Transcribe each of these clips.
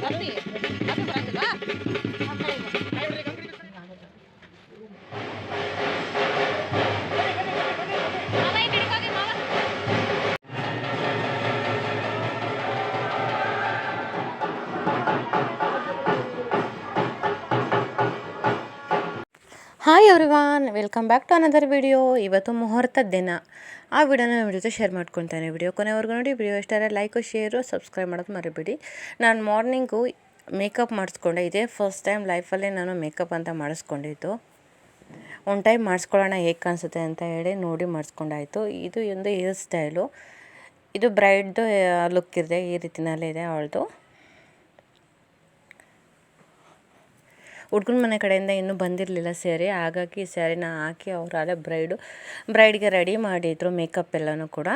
Hi everyone, welcome back to another video. ಇವತ್ತು ಮುಹೂರ್ತದ ದಿನ. ಆ ವಿಡಿಯೋನ ನಿಮ್ಮ ಜೊತೆ ಶೇರ್ ಮಾಡ್ಕೊತಾನೆ. ವಿಡಿಯೋ ಕೊನೆವರೆಗೂ ನೋಡಿ. ವಿಡಿಯೋ ಇಷ್ಟ ಆದರೆ ಲೈಕು, ಶೇರು, ಸಬ್ಸ್ಕ್ರೈಬ್ ಮಾಡೋದು ಮರಿಬೇಡಿ. ನಾನು ಮಾರ್ನಿಂಗು ಮೇಕಪ್ ಮಾಡಿಸ್ಕೊಂಡೆ. ಇದೇ ಫಸ್ಟ್ ಟೈಮ್ ಲೈಫಲ್ಲೇ ನಾನು ಮೇಕಪ್ ಅಂತ ಮಾಡಿಸ್ಕೊಂಡಿದ್ದು. ಒನ್ ಟೈಮ್ ಮಾಡಿಸ್ಕೊಳ್ಳೋಣ ಹೇಗೆ ಕಾಣಿಸುತ್ತೆ ಅಂತ ಹೇಳಿ ನೋಡಿ ಮಾಡಿಸ್ಕೊಂಡಾಯಿತು. ಇದು ಒಂದು ಹೇರ್ ಸ್ಟೈಲು. ಇದು ಬ್ರೈಡ್ದು ಲುಕ್ ಇದೆ, ಈ ರೀತಿನಲ್ಲೇ ಇದೆ ಅವಳದು. ಹುಡ್ಗನ ಮನೆ ಕಡೆಯಿಂದ ಇನ್ನೂ ಬಂದಿರಲಿಲ್ಲ ಸ್ಯಾರಿ, ಹಾಗಾಗಿ ಈ ಸ್ಯಾರಿನ ಹಾಕಿ ಅವರು ಅಲ್ಲೇ ಬ್ರೈಡ್ಗೆ ರೆಡಿ ಮಾಡಿದರು ಮೇಕಪ್ ಎಲ್ಲನೂ ಕೂಡ.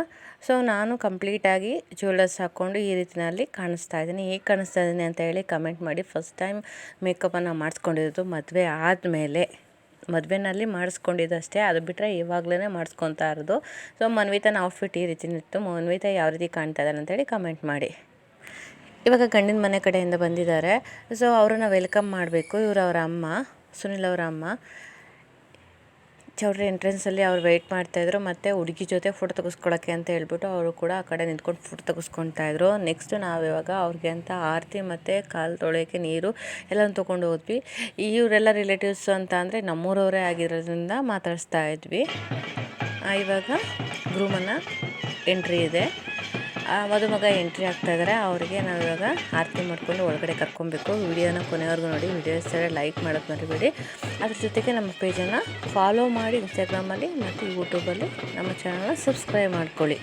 ಸೊ ನಾನು ಕಂಪ್ಲೀಟಾಗಿ ಜ್ಯುವೆಲರ್ಸ್ ಹಾಕ್ಕೊಂಡು ಈ ರೀತಿಯಲ್ಲಿ ಕಾಣಿಸ್ತಾ ಇದ್ದೀನಿ. ಹೇಗೆ ಕಾಣಿಸ್ತಾ ಇದ್ದೀನಿ ಅಂತ ಹೇಳಿ ಕಮೆಂಟ್ ಮಾಡಿ. ಫಸ್ಟ್ ಟೈಮ್ ಮೇಕಪ್ಪನ್ನು ಮಾಡಿಸ್ಕೊಂಡಿರೋದು ಮದುವೆ ಆದಮೇಲೆ, ಮದುವೆನಲ್ಲಿ ಮಾಡಿಸ್ಕೊಂಡಿದ್ದಷ್ಟೇ, ಅದು ಬಿಟ್ಟರೆ ಇವಾಗಲೇ ಮಾಡಿಸ್ಕೊತಾ ಇರೋದು. ಸೊ ಮನ್ವಿತನ ಔಟ್ಫಿಟ್ ಈ ರೀತಿ ಇತ್ತು. ಮನ್ವಿತ ಯಾವ ರೀತಿ ಕಾಣ್ತಾ ಇದ್ದಾರೆ ಅಂತೇಳಿ ಕಮೆಂಟ್ ಮಾಡಿ. ಇವಾಗ ಗಂಡಿನ ಮನೆ ಕಡೆಯಿಂದ ಬಂದಿದ್ದಾರೆ. ಸೊ ಅವ್ರನ್ನ ವೆಲ್ಕಮ್ ಮಾಡಬೇಕು. ಇವರು ಅವರ ಅಮ್ಮ, ಸುನಿಲ್ ಅವರ ಅಮ್ಮ. ಚೌಟ್ರಿ ಎಂಟ್ರೆನ್ಸಲ್ಲಿ ಅವ್ರು ವೆಯ್ಟ್ ಮಾಡ್ತಾಯಿದ್ರು. ಮತ್ತು ಹುಡುಗಿ ಜೊತೆ ಫೋಟೋ ತೆಗೆಸ್ಕೊಳ್ಳೋಕ್ಕೆ ಅಂತ ಹೇಳ್ಬಿಟ್ಟು ಅವರು ಕೂಡ ಆ ಕಡೆ ನಿಂತ್ಕೊಂಡು ಫೋಟೋ ತೆಗೆಸ್ಕೊತಾಯಿದ್ರು. ನೆಕ್ಸ್ಟು ನಾವು ಇವಾಗ ಅವ್ರಿಗೆ ಅಂತ ಆರತಿ ಮತ್ತು ಕಾಲು ತೊಳೆಯೋಕ್ಕೆ ನೀರು ಎಲ್ಲನೂ ತೊಗೊಂಡು ಹೋದ್ವಿ. ಇವರೆಲ್ಲ ರಿಲೇಟಿವ್ಸ್ ಅಂತ ಅಂದರೆ ನಮ್ಮೂರವರೇ ಆಗಿರೋದ್ರಿಂದ ಮಾತಾಡಿಸ್ತಾ ಇದ್ವಿ. ಇವಾಗ ಗ್ರೂಮನ್ನು ಎಂಟ್ರಿ ಇದೆ. ಮದುಮಗ ಎಂಟ್ರಿ ಆಗ್ತಾಯಿದ್ದಾರೆ. ಅವರಿಗೆ ನಾವು ಇವಾಗ ಆರತಿ ಮಾಡಿಕೊಂಡು ಒಳಗಡೆ ಕರ್ಕೊಬೇಕು. ವಿಡಿಯೋನ ಕೊನೆವರೆಗೂ ನೋಡಿ. ವಿಡಿಯೋ ಇಷ್ಟ ಲೈಕ್ ಮಾಡೋದು ಮರಿಬೇಡಿ. ಅದ್ರ ಜೊತೆಗೆ ನಮ್ಮ ಪೇಜನ್ನು ಫಾಲೋ ಮಾಡಿ ಇನ್ಸ್ಟಾಗ್ರಾಮಲ್ಲಿ ಮತ್ತು ಯೂಟ್ಯೂಬಲ್ಲಿ ನಮ್ಮ ಚಾನಲ್ನ ಸಬ್ಸ್ಕ್ರೈಬ್ ಮಾಡ್ಕೊಳ್ಳಿ.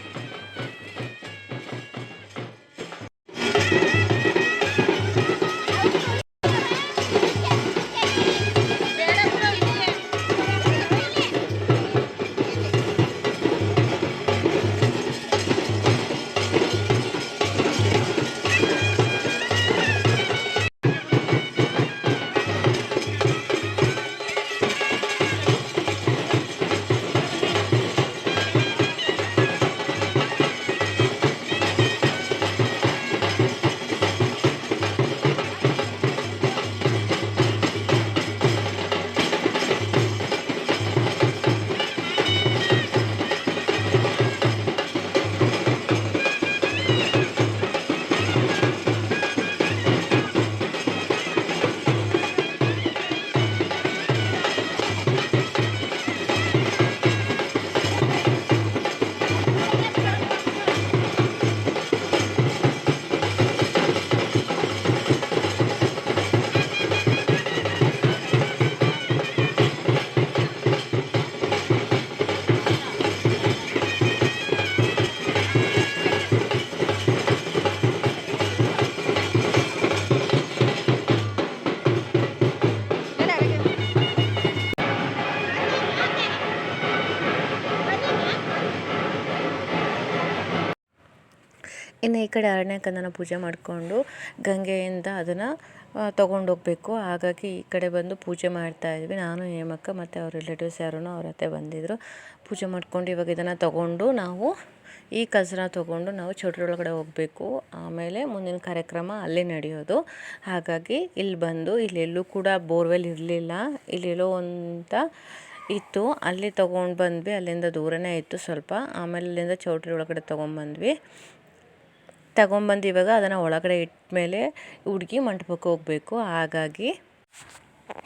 ಇನ್ನು ಈ ಕಡೆ ಅರಣ್ಯಕಂದನ ಪೂಜೆ ಮಾಡಿಕೊಂಡು ಗಂಗೆಯಿಂದ ಅದನ್ನು ತೊಗೊಂಡೋಗ್ಬೇಕು. ಹಾಗಾಗಿ ಈ ಕಡೆ ಬಂದು ಪೂಜೆ ಮಾಡ್ತಾಯಿದ್ವಿ. ನಾನು, ಹೇಮಕ್ಕ ಮತ್ತು ಅವ್ರ ರಿಲೇಟಿವ್ಸ್ ಯಾರೂ ಅವ್ರ ಹತ್ತೆ ಬಂದಿದ್ದರು. ಪೂಜೆ ಮಾಡ್ಕೊಂಡು ಇವಾಗ ಇದನ್ನು ತೊಗೊಂಡು ನಾವು ಈ ಕಸನ ತೊಗೊಂಡು ನಾವು ಚೌಟ್ರಿ ಒಳಗಡೆ ಹೋಗಬೇಕು. ಆಮೇಲೆ ಮುಂದಿನ ಕಾರ್ಯಕ್ರಮ ಅಲ್ಲೇ ನಡೆಯೋದು. ಹಾಗಾಗಿ ಇಲ್ಲಿ ಬಂದು, ಇಲ್ಲೆಲ್ಲೂ ಕೂಡ ಬೋರ್ವೆಲ್ ಇರಲಿಲ್ಲ, ಇಲ್ಲೆಲ್ಲೋ ಅಂತ ಇತ್ತು, ಅಲ್ಲಿ ತೊಗೊಂಡು ಬಂದ್ವಿ. ಅಲ್ಲಿಂದ ದೂರನೇ ಇತ್ತು ಸ್ವಲ್ಪ. ಆಮೇಲೆ ಅಲ್ಲಿಂದ ಚೌಟ್ರಿ ಒಳಗಡೆ ತೊಗೊಂಬಂದ್ವಿ. ಇವಾಗ ಅದನ್ನು ಒಳಗಡೆ ಇಟ್ಟ ಮೇಲೆ ಹುಡುಗಿ ಮಂಟಪಕ್ಕೆ ಹೋಗಬೇಕು. ಹಾಗಾಗಿ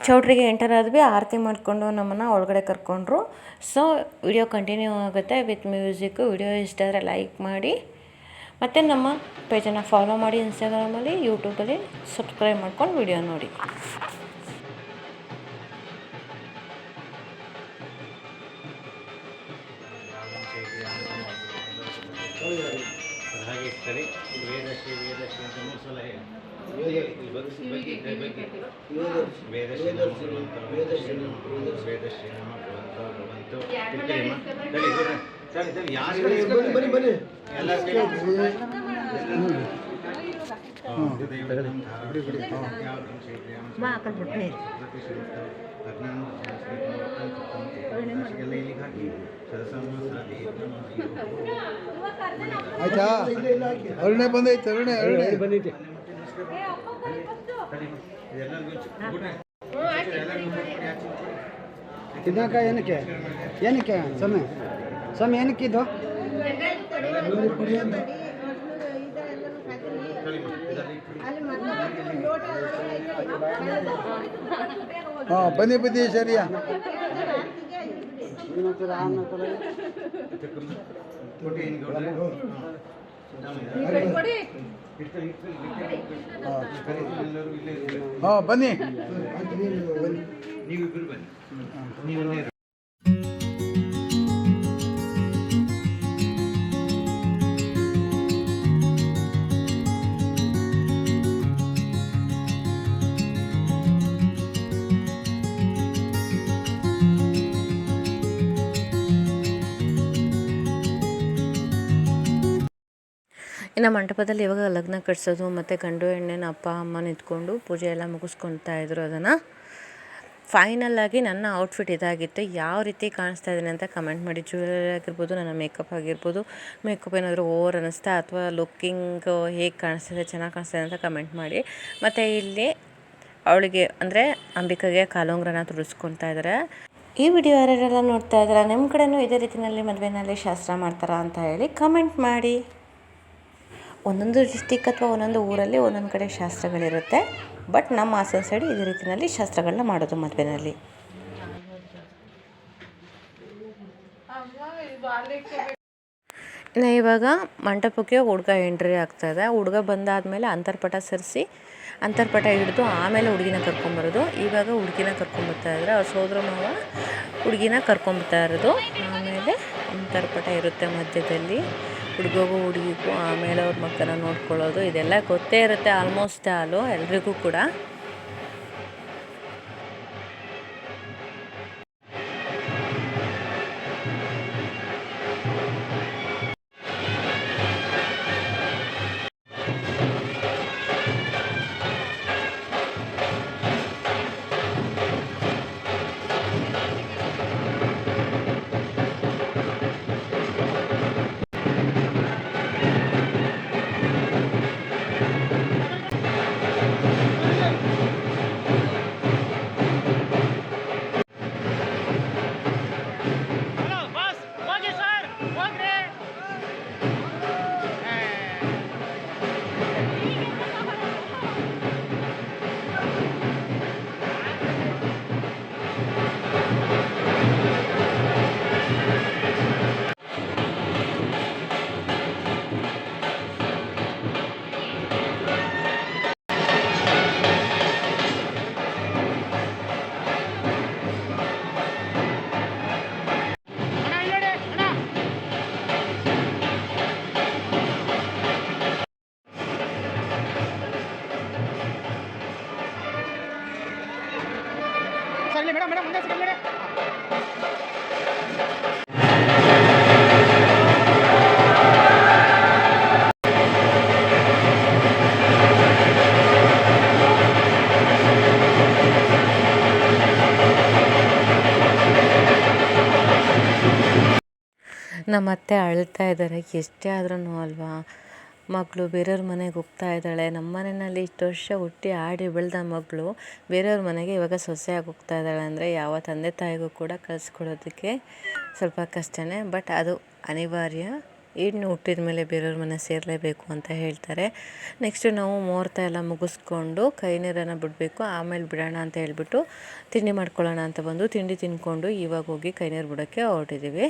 ಚೌಟ್ರಿಗೆ ಎಂಟರ್ ಆದ್ವಿ. ಆರತಿ ಮಾಡಿಕೊಂಡು ನಮ್ಮನ್ನು ಒಳಗಡೆ ಕರ್ಕೊಂಡ್ರು. ಸೊ ವಿಡಿಯೋ ಕಂಟಿನ್ಯೂ ಆಗುತ್ತೆ ವಿತ್ ಮ್ಯೂಸಿಕ್ಕು. ವಿಡಿಯೋ ಇಷ್ಟ ಆದರೆ ಲೈಕ್ ಮಾಡಿ ಮತ್ತು ನಮ್ಮ ಪೇಜನ್ನು ಫಾಲೋ ಮಾಡಿ ಇನ್ಸ್ಟಾಗ್ರಾಮಲ್ಲಿ, ಯೂಟ್ಯೂಬಲ್ಲಿ ಸಬ್ಸ್ಕ್ರೈಬ್ ಮಾಡ್ಕೊಂಡು ವಿಡಿಯೋ ನೋಡಿ. ಹಾಗೆ ವೇದಶ್ರೀ ಅಂತ 3 ಸಲ ಹೇಳಿ. ವೇದಶ್ರೀ ಆಯ್ತಾ? ಅರುಣೆ ಬಂದೈತೆ, ಅರುಣೆ ಬಂದೈತೆ. ಇದಕ್ಕೆ ಏನಕ್ಕೆ ಏನಕ್ಕೆ ಸಮಯ ಸಮಯ ಏನಕ್ಕೆ ಇದು ಹಾಂ ಬನ್ನಿ ಬನ್ನಿ ಸರಿಯಾ ಹಾಂ ಬನ್ನಿ ನೀವಿಬ್ಬರು ಬನ್ನಿ ನೀವಲ್ಲೇ ಇನ್ನು ಮಂಟಪದಲ್ಲಿ ಇವಾಗ ಲಗ್ನ ಕಟ್ಸೋದು ಮತ್ತು ಗಂಡು ಹೆಣ್ಣಿನ ಅಪ್ಪ ಅಮ್ಮ ನಿಂತ್ಕೊಂಡು ಪೂಜೆ ಎಲ್ಲ ಮುಗಿಸ್ಕೊತಾ ಇದ್ರು. ಅದನ್ನು ಫೈನಲ್ಲಾಗಿ ನನ್ನ ಔಟ್ಫಿಟ್ ಇದಾಗಿತ್ತು. ಯಾವ ರೀತಿ ಕಾಣಿಸ್ತಾ ಇದ್ದೀನಿ ಅಂತ ಕಮೆಂಟ್ ಮಾಡಿ. ಜ್ಯುವೆಲರಿ ಆಗಿರ್ಬೋದು, ನನ್ನ ಮೇಕಪ್ ಆಗಿರ್ಬೋದು, ಮೇಕಪ್ ಏನಾದರೂ ಓವರ್ ಅನ್ನಿಸ್ತಾ ಅಥವಾ ಲುಕ್ಕಿಂಗ್ ಹೇಗೆ ಕಾಣಿಸ್ತಿದೆ, ಚೆನ್ನಾಗಿ ಕಾಣಿಸ್ತಿದೆ ಅಂತ ಕಮೆಂಟ್ ಮಾಡಿ. ಮತ್ತು ಇಲ್ಲಿ ಅವಳಿಗೆ ಅಂದರೆ ಅಂಬಿಕಾಗೆ ಕಾಲುಂಗ್ರನ ತುಳಿಸ್ಕೊತಾ ಇದ್ದಾರೆ. ಈ ವಿಡಿಯೋ ಯಾರೆಲ್ಲ ನೋಡ್ತಾ ಇದ್ದಾರೆ, ನಿಮ್ಮ ಕಡೆಯೂ ಇದೇ ರೀತಿಯಲ್ಲಿ ಮದುವೆನಲ್ಲಿ ಶಾಸ್ತ್ರ ಮಾಡ್ತಾರಾ ಅಂತ ಹೇಳಿ ಕಮೆಂಟ್ ಮಾಡಿ. ಒಂದೊಂದು ಡಿಸ್ಟಿಕ್ ಅಥವಾ ಒಂದೊಂದು ಊರಲ್ಲಿ ಒಂದೊಂದು ಕಡೆ ಶಾಸ್ತ್ರಗಳಿರುತ್ತೆ. ಬಟ್ ನಮ್ಮ ಹಾಸನ ಸೈಡ್ ಇದೇ ರೀತಿಯಲ್ಲಿ ಶಾಸ್ತ್ರಗಳನ್ನ ಮಾಡೋದು ಮದುವೆನಲ್ಲಿ. ಇನ್ನು ಇವಾಗ ಮಂಟಪಕ್ಕೆ ಹುಡುಗ ಎಂಟ್ರಿ ಆಗ್ತಾಯಿದೆ. ಹುಡುಗ ಬಂದಾದಮೇಲೆ ಅಂತರ್ಪಟ ಸರಿಸಿ ಅಂತರ್ಪಟ ಹಿಡಿದು ಆಮೇಲೆ ಹುಡುಗಿನ ಕರ್ಕೊಂಬರೋದು. ಇವಾಗ ಹುಡುಗಿನ ಕರ್ಕೊಂಬರ್ತಾ ಇದ್ದಾರೆ. ಅವ್ರ ಸೋದರ ಮಾವ ಹುಡುಗಿನ ಕರ್ಕೊಂಬರ್ತಾ ಇರೋದು. ಆಮೇಲೆ ಅಂತರ್ಪಟ ಇರುತ್ತೆ ಮಧ್ಯದಲ್ಲಿ, ಹುಡುಗಗೂ ಹುಡುಗಿಗೂ. ಆಮೇಲೆ ಅವ್ರ ಮಕ್ಕಳನ್ನ ನೋಡ್ಕೊಳ್ಳೋದು, ಇದೆಲ್ಲ ಗೊತ್ತೇ ಇರುತ್ತೆ ಆಲ್ಮೋಸ್ಟ್ ಆಲು ಎಲ್ರಿಗೂ ಕೂಡ. ನಮ್ಮ ಅತ್ತೆ ಅಳ್ತಾ ಇದ್ದಾರೆ. ಎಷ್ಟೇ ಆದ್ರೂ ಅಲ್ವಾ, ಮಗಳು ಬೇರೆಯವ್ರ ಮನೆಗೆ ಹೋಗ್ತಾ ಇದ್ದಾಳೆ. ನಮ್ಮ ಮನೆಯಲ್ಲಿ ಇಷ್ಟು ವರ್ಷ ಹುಟ್ಟಿ ಆಡಿ ಬೆಳೆದ ಮಗಳು ಬೇರೆಯವ್ರ ಮನೆಗೆ ಇವಾಗ ಸೊಸೆಯಾಗಿ ಹೋಗ್ತಾ ಇದ್ದಾಳೆ ಅಂದರೆ ಯಾವ ತಂದೆ ತಾಯಿಗೂ ಕೂಡ ಕಳಿಸ್ಕೊಡೋದಕ್ಕೆ ಸ್ವಲ್ಪ ಕಷ್ಟನೇ. ಬಟ್ ಅದು ಅನಿವಾರ್ಯ. ಹೆಣ್ಣು ಹುಟ್ಟಿದ ಮೇಲೆ ಬೇರೆಯವ್ರ ಮನೆ ಸೇರಲೇಬೇಕು ಅಂತ ಹೇಳ್ತಾರೆ. ನೆಕ್ಸ್ಟು ನಾವು ಮುಹೂರ್ತ ಎಲ್ಲ ಮುಗಿಸ್ಕೊಂಡು ಕೈ ನೀರನ್ನು ಬಿಡಬೇಕು. ಆಮೇಲೆ ಬಿಡೋಣ ಅಂತ ಹೇಳ್ಬಿಟ್ಟು ತಿಂಡಿ ಮಾಡ್ಕೊಳ್ಳೋಣ ಅಂತ ಬಂದು ತಿಂಡಿ ತಿಂದ್ಕೊಂಡು ಇವಾಗ ಹೋಗಿ ಕೈ ನೀರು ಬಿಡೋಕ್ಕೆ ಹೊರಟಿದ್ದೀವಿ.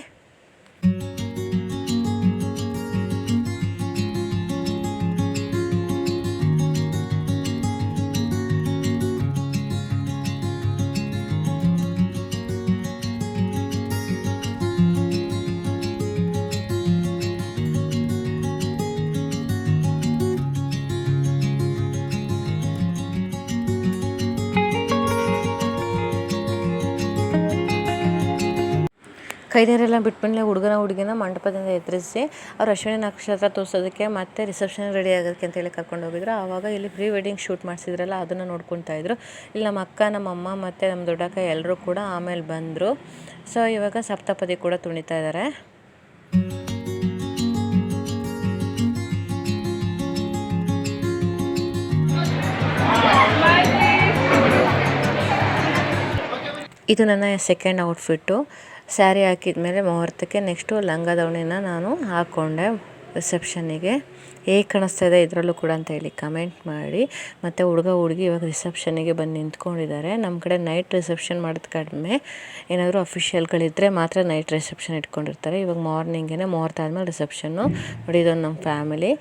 ಕೈ ನೀರೆಲ್ಲ ಬಿಟ್ಮೇಲೆ ಹುಡುಗಿನ ಮಂಟಪದಿಂದ ಎದುರಿಸಿ ಅವ್ರು ಅಶ್ವಿನಿ ನಕ್ಷತ್ರ ತೋರಿಸೋದಕ್ಕೆ ಮತ್ತು ರಿಸೆಪ್ಷನ್ ರೆಡಿ ಆಗೋದಕ್ಕೆ ಅಂತೇಳಿ ಕರ್ಕೊಂಡು ಹೋಗಿದ್ರು. ಆವಾಗ ಇಲ್ಲಿ ಪ್ರೀ ವೆಡ್ಡಿಂಗ್ ಶೂಟ್ ಮಾಡಿಸಿದ್ರಲ್ಲ ಅದನ್ನು ನೋಡ್ಕೊತಾ ಇದ್ರು. ಇಲ್ಲಿ ನಮ್ಮ ಅಕ್ಕ, ನಮ್ಮ ಅಮ್ಮ ಮತ್ತು ನಮ್ಮ ದೊಡ್ಡಕ್ಕ ಎಲ್ಲರೂ ಕೂಡ ಆಮೇಲೆ ಬಂದರು. ಸೊ ಇವಾಗ ಸಪ್ತಪದಿ ಕೂಡ ತುಣಿತಾ ಇದ್ದಾರೆ. ಇದು ನನ್ನ ಸೆಕೆಂಡ್ ಔಟ್ಫಿಟ್ಟು. ಸ್ಯಾರಿ ಹಾಕಿದ್ಮೇಲೆ ಮುಹೂರ್ತಕ್ಕೆ ನೆಕ್ಸ್ಟು ಲಂಗ ದಾವಣಿನ ನಾನು ಹಾಕ್ಕೊಂಡೆ ರಿಸೆಪ್ಷನ್ನಿಗೆ. ಹೇಗೆ ಕಾಣಿಸ್ತಾ ಇದೆ ಇದರಲ್ಲೂ ಕೂಡ ಅಂತ ಹೇಳಿ ಕಮೆಂಟ್ ಮಾಡಿ. ಮತ್ತು ಹುಡುಗ ಹುಡುಗಿ ಇವಾಗ ರಿಸೆಪ್ಷನ್ನಿಗೆ ಬಂದು ನಿಂತ್ಕೊಂಡಿದ್ದಾರೆ. ನಮ್ಮ ಕಡೆ ನೈಟ್ ರಿಸೆಪ್ಷನ್ ಮಾಡೋದು ಕಡಿಮೆ, ಏನಾದರೂ ಅಫಿಷಿಯಲ್ಗಳಿದ್ದರೆ ಮಾತ್ರ ನೈಟ್ ರಿಸೆಪ್ಷನ್ ಇಟ್ಕೊಂಡಿರ್ತಾರೆ. ಇವಾಗ ಮಾರ್ನಿಂಗೇ ಮುಹೂರ್ತ ಆದಮೇಲೆ ರಿಸೆಪ್ಷನ್ನು. ನೋಡಿ ಇದೊಂದು ನಮ್ಮ ಫ್ಯಾಮಿಲಿ.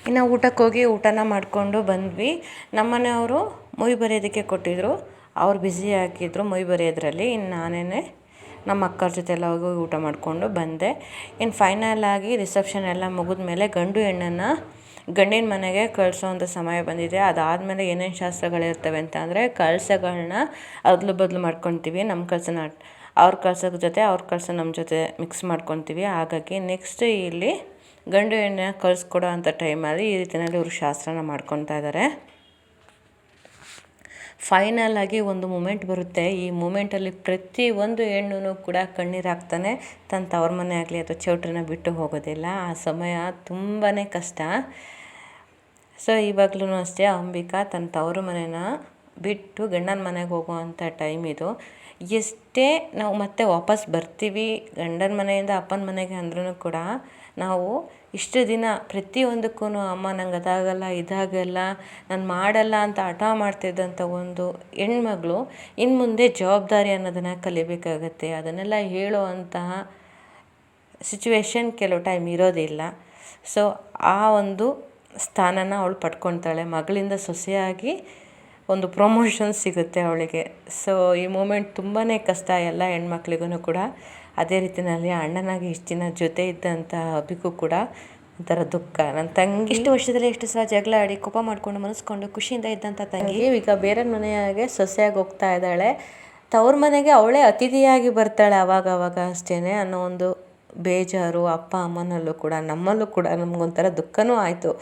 ಇನ್ನು ಊಟಕ್ಕೆ ಹೋಗಿ ಊಟನ ಮಾಡಿಕೊಂಡು ಬಂದ್ವಿ. ನಮ್ಮನೆಯವರು ಮೊಯ್ ಬರೆಯೋದಕ್ಕೆ ಕೊಟ್ಟಿದ್ದರು, ಅವ್ರು ಬ್ಯುಸಿ ಆಗಿದ್ದರು ಮೊಯ್ ಬರೆಯೋದ್ರಲ್ಲಿ. ಇನ್ನು ನಾನೇ ನಮ್ಮ ಅಕ್ಕರ ಜೊತೆ ಎಲ್ಲ ಹೋಗಿ ಊಟ ಮಾಡಿಕೊಂಡು ಬಂದೆ. ಇನ್ನು ಫೈನಲ್ ಆಗಿ ರಿಸೆಪ್ಷನ್ ಎಲ್ಲ ಮುಗಿದ ಮೇಲೆ ಗಂಡು ಹೆಣ್ಣನ್ನು ಗಂಡಿನ ಮನೆಗೆ ಕಳಿಸೋವಂಥ ಸಮಯ ಬಂದಿದೆ. ಅದಾದಮೇಲೆ ಏನೇನು ಶಾಸ್ತ್ರಗಳಿರ್ತವೆ ಅಂತ ಅಂದರೆ ಕಳಸಗಳನ್ನ ಅದಲು ಬದಲು ಮಾಡ್ಕೊತೀವಿ. ನಮ್ಮ ಕಳಸನ ಅವ್ರ ಕಳ್ಸೋದ್ರ ಜೊತೆ ಅವ್ರ ಕಳಸ ನಮ್ಮ ಜೊತೆ ಮಿಕ್ಸ್ ಮಾಡ್ಕೊತೀವಿ. ಹಾಗಾಗಿ ನೆಕ್ಸ್ಟ್ ಇಲ್ಲಿ ಗಂಡು ಹೆಣ್ಣನ್ನ ಕಳಿಸ್ಕೊಡೋ ಅಂಥ ಟೈಮಲ್ಲಿ ಈ ರೀತಿಯಲ್ಲಿ ಇವರು ಶಾಸ್ತ್ರನ ಮಾಡ್ಕೊತಾ ಇದ್ದಾರೆ. ಫೈನಲ್ ಆಗಿ ಒಂದು ಮೂಮೆಂಟ್ ಬರುತ್ತೆ. ಈ ಮೂಮೆಂಟಲ್ಲಿ ಪ್ರತಿಯೊಂದು ಹೆಣ್ಣು ಕೂಡ ಕಣ್ಣೀರು ಹಾಕ್ತಾನೆ. ತನ್ನ ತವ್ರ ಮನೆ ಆಗಲಿ ಅಥವಾ ಚೌಟ್ರಿನ ಬಿಟ್ಟು ಹೋಗೋದಿಲ್ಲ. ಆ ಸಮಯ ತುಂಬಾ ಕಷ್ಟ. ಸೊ ಇವಾಗಲೂ ಅಷ್ಟೇ ಅಂಬಿಕಾ ತನ್ನ ತವರು ಮನೆನ ಬಿಟ್ಟು ಗಂಡನ ಮನೆಗೆ ಹೋಗುವಂಥ ಟೈಮ್ ಇದು. ಎಷ್ಟೇ ನಾವು ಮತ್ತೆ ವಾಪಸ್ ಬರ್ತೀವಿ ಗಂಡನ ಮನೆಯಿಂದ ಅಪ್ಪನ ಮನೆಗೆ ಅಂದ್ರೂ ಕೂಡ ನಾವು ಇಷ್ಟು ದಿನ ಪ್ರತಿಯೊಂದಕ್ಕೂ ಅಮ್ಮ ನಂಗೆ ಅದಾಗಲ್ಲ ಇದಾಗಲ್ಲ ನಾನು ಮಾಡಲ್ಲ ಅಂತ ಹಠ ಮಾಡ್ತಿದ್ದಂಥ ಒಂದು ಹೆಣ್ಮಗಳು ಇನ್ನು ಮುಂದೆ ಜವಾಬ್ದಾರಿ ಅನ್ನೋದನ್ನು ಕಲಿಬೇಕಾಗತ್ತೆ. ಅದನ್ನೆಲ್ಲ ಹೇಳುವಂತಹ ಸಿಚುವೇಶನ್ ಕೆಲವು ಟೈಮ್ ಇರೋದಿಲ್ಲ. ಸೊ ಆ ಒಂದು ಸ್ಥಾನನ ಅವಳು ಪಡ್ಕೊತಾಳೆ. ಮಗಳಿಂದ ಸೊಸೆಯಾಗಿ ಒಂದು ಪ್ರಮೋಷನ್ ಸಿಗುತ್ತೆ ಅವಳಿಗೆ. ಸೊ ಈ ಮೂಮೆಂಟ್ ತುಂಬಾ ಕಷ್ಟ ಎಲ್ಲ ಹೆಣ್ಮಕ್ಳಿಗೂ ಕೂಡ. ಅದೇ ರೀತಿಯಲ್ಲಿ ಅಣ್ಣನಾಗಿ ಇಷ್ಟು ದಿನ ಜೊತೆ ಇದ್ದಂಥ ಅಭಿಗೂ ಕೂಡ ಒಂಥರ ದುಃಖ. ನನ್ನ ತಂಗಿ ಇಷ್ಟು ವರ್ಷದಲ್ಲಿ ಎಷ್ಟು ಸಲ ಜಗಳ ಆಡಿ ಕೋಪ ಮಾಡಿಕೊಂಡು ಮನಸ್ಕೊಂಡು ಖುಷಿಯಿಂದ ಇದ್ದಂಥ ತಂಗಿ ಈಗ ಬೇರೆ ಮನೆಯಾಗೆ ಸೊಸೆಯಾಗಿ ಹೋಗ್ತಾ ಇದ್ದಾಳೆ. ತವ್ರ ಮನೆಗೆ ಅವಳೇ ಅತಿಥಿಯಾಗಿ ಬರ್ತಾಳೆ ಅವಾಗ ಅಷ್ಟೇ ಅನ್ನೋ ಒಂದು ಬೇಜಾರು ಅಪ್ಪ ಅಮ್ಮನಲ್ಲೂ ಕೂಡ ನಮ್ಮಲ್ಲೂ ಕೂಡ ನಮಗೊಂಥರ ದುಃಖನೂ ಆಯಿತು.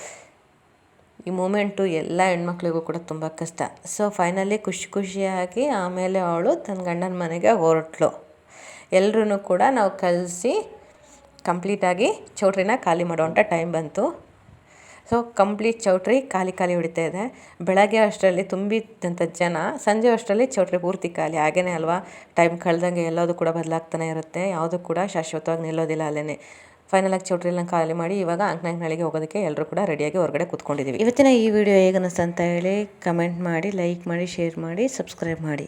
ಈ ಮೂಮೆಂಟು ಎಲ್ಲ ಹೆಣ್ಮಕ್ಳಿಗೂ ಕೂಡ ತುಂಬ ಕಷ್ಟ. ಸೊ ಫೈನಲಿ ಖುಷಿಯಾಗಿ ಆಮೇಲೆ ಅವಳು ತನ್ನ ಗಂಡನ ಮನೆಗೆ ಹೊರಟ್ಲು. ಎಲ್ಲರೂ ಕೂಡ ನಾವು ಕಲಿಸಿ ಕಂಪ್ಲೀಟಾಗಿ ಚೌಟ್ರಿನ ಖಾಲಿ ಮಾಡುವಂಥ ಟೈಮ್ ಬಂತು. ಸೊ ಕಂಪ್ಲೀಟ್ ಚೌಟ್ರಿ ಖಾಲಿ ಹೊಡಿತಾ ಇದೆ. ಬೆಳಗ್ಗೆ ಅಷ್ಟರಲ್ಲಿ ತುಂಬಿದ್ದಂಥ ಜನ, ಸಂಜೆ ಅಷ್ಟರಲ್ಲಿ ಚೌಟ್ರಿ ಪೂರ್ತಿ ಖಾಲಿ. ಹಾಗೇ ಅಲ್ವಾ, ಟೈಮ್ ಕಳೆದಂಗೆ ಎಲ್ಲದೂ ಕೂಡ ಬದಲಾಗ್ತಾನೆ ಇರುತ್ತೆ. ಯಾವುದೂ ಕೂಡ ಶಾಶ್ವತವಾಗಿ ನಿಲ್ಲೋದಿಲ್ಲ ಅಲ್ಲೇ. ಫೈನಲಾಗಿ ಚೌಟ್ರಿನ ಖಾಲಿ ಮಾಡಿ ಇವಾಗ ಅಂಕನಾಳಿಗೆ ಹೋಗೋದಕ್ಕೆ ಎಲ್ಲರೂ ಕೂಡ ರೆಡಿಯಾಗಿ ಹೊರಗಡೆ ಕೂತ್ಕೊಂಡಿದ್ದೀವಿ. ಇವತ್ತಿನ ಈ ವಿಡಿಯೋ ಹೇಗೆ ಅನ್ನಿಸ್ತು ಅಂತ ಹೇಳಿ ಕಮೆಂಟ್ ಮಾಡಿ, ಲೈಕ್ ಮಾಡಿ, ಶೇರ್ ಮಾಡಿ, ಸಬ್ಸ್ಕ್ರೈಬ್ ಮಾಡಿ.